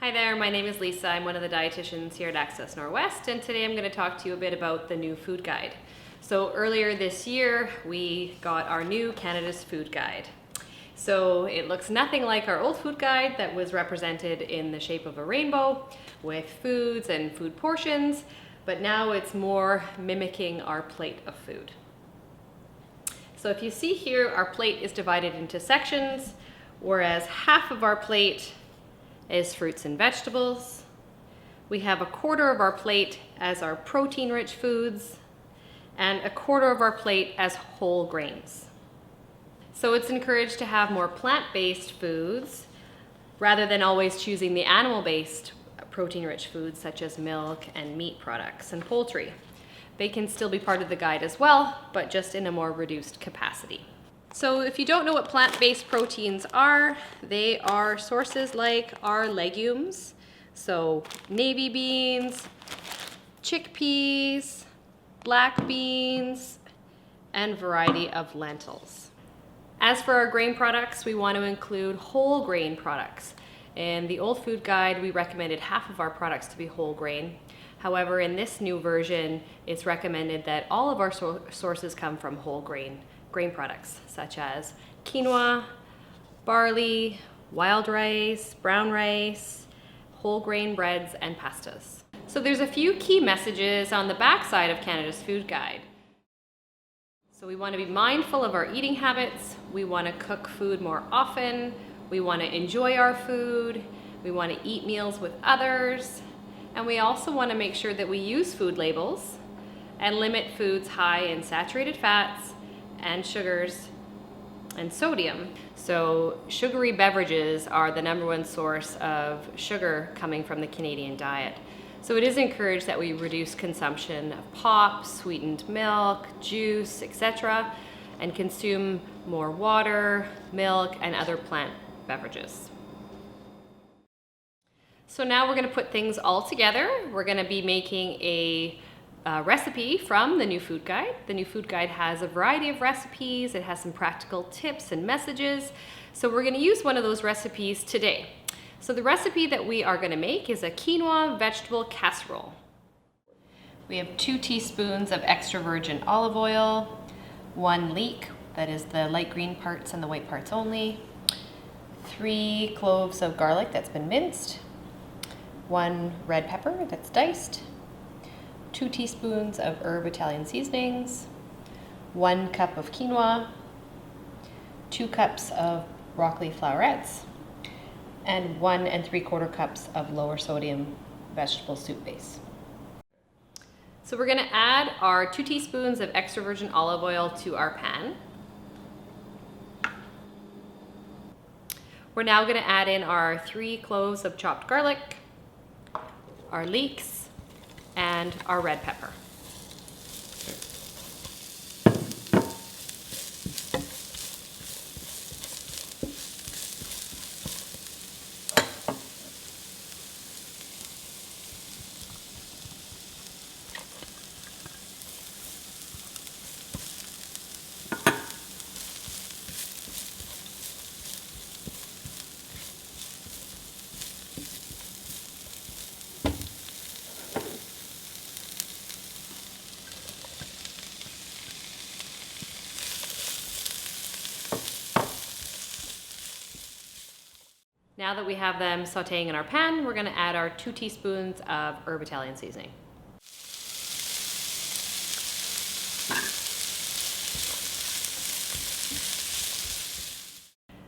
Hi there, my name is Lisa. I'm one of the dietitians here at Access NorWest, and today I'm going to talk to you a bit about the new food guide. So earlier this year, we got our new Canada's Food Guide. So it looks nothing like our old food guide that was represented in the shape of a rainbow with foods and food portions, but now it's more mimicking our plate of food. So if you see here, our plate is divided into sections, whereas half of our plate is fruits and vegetables. We have a quarter of our plate as our protein-rich foods, and a quarter of our plate as whole grains. So it's encouraged to have more plant-based foods rather than always choosing the animal-based protein-rich foods such as milk and meat products and poultry. They can still be part of the guide as well, but just in a more reduced capacity. So if you don't know what plant-based proteins are, they are sources like our legumes, so navy beans, chickpeas, black beans, and variety of lentils. As for our grain products, we want to include whole grain products. In the old food guide, we recommended half of our products to be whole grain. However, in this new version, it's recommended that all of our sources come from whole grain products, such as quinoa, barley, wild rice, brown rice, whole grain breads, and pastas. So there's a few key messages on the back side of Canada's Food Guide. So we want to be mindful of our eating habits, we want to cook food more often, we want to enjoy our food, we want to eat meals with others, and we also want to make sure that we use food labels and limit foods high in saturated fats and sugars and sodium. So sugary beverages are the #1 source of sugar coming from the Canadian diet. So it is encouraged that we reduce consumption of pop, sweetened milk, juice, etc., and consume more water, milk, and other plant beverages. So now we're going to put things all together. We're going to be making a recipe from the new food guide. The new food guide has a variety of recipes. It has some practical tips and messages. So we're going to use one of those recipes today. So the recipe that we are going to make is a quinoa vegetable casserole. We have 2 teaspoons of extra virgin olive oil, 1 leek, that is the light green parts and the white parts only, 3 cloves of garlic that's been minced, 1 red pepper that's diced, 2 teaspoons of herb Italian seasonings, 1 cup of quinoa, 2 cups of broccoli flowerets, and 1 3/4 cups of lower sodium vegetable soup base. So we're going to add our 2 teaspoons of extra virgin olive oil to our pan. We're now going to add in our 3 cloves of chopped garlic, our leeks, and our red pepper. Now that we have them sauteing in our pan, we're going to add our 2 teaspoons of herb Italian seasoning.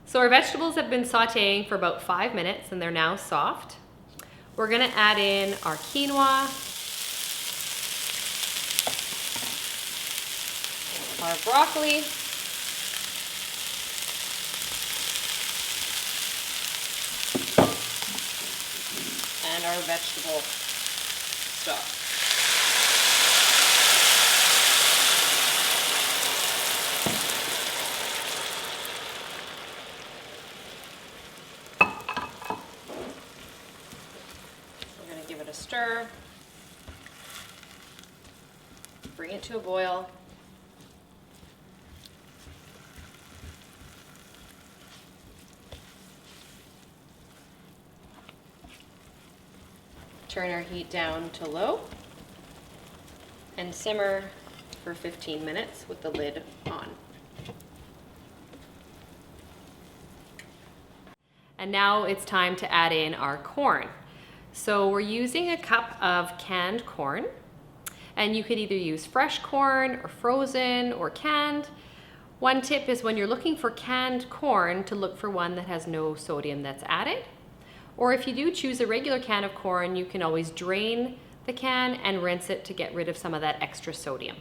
So our vegetables have been sauteing for about 5 minutes and they're now soft. We're going to add in our quinoa, our broccoli, and our vegetable stock. We're going to give it a stir, bring it to a boil. Turn our heat down to low and simmer for 15 minutes with the lid on. And now it's time to add in our corn. So we're using a cup of canned corn, and you could either use fresh corn or frozen or canned. One tip is when you're looking for canned corn to look for one that has no sodium that's added. Or if you do choose a regular can of corn, you can always drain the can and rinse it to get rid of some of that extra sodium.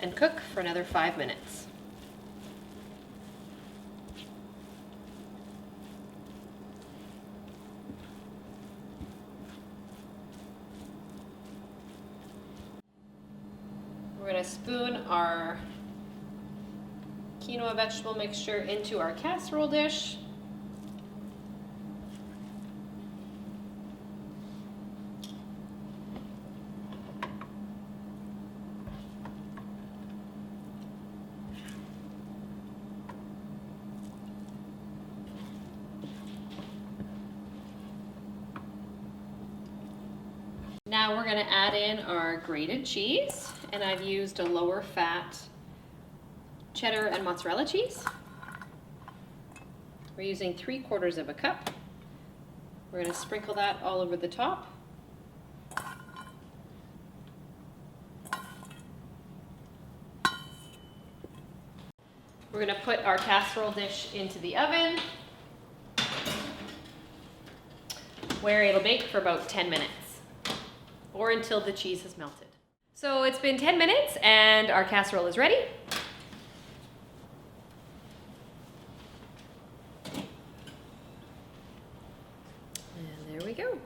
And cook for another 5 minutes. We're going to spoon our quinoa vegetable mixture into our casserole dish. Now we're going to add in our grated cheese, and I've used a lower fat cheddar and mozzarella cheese. We're using 3/4 of a cup. We're going to sprinkle that all over the top. We're going to put our casserole dish into the oven, where it'll bake for about 10 minutes. Or until the cheese has melted. So it's been 10 minutes and our casserole is ready. And there we go.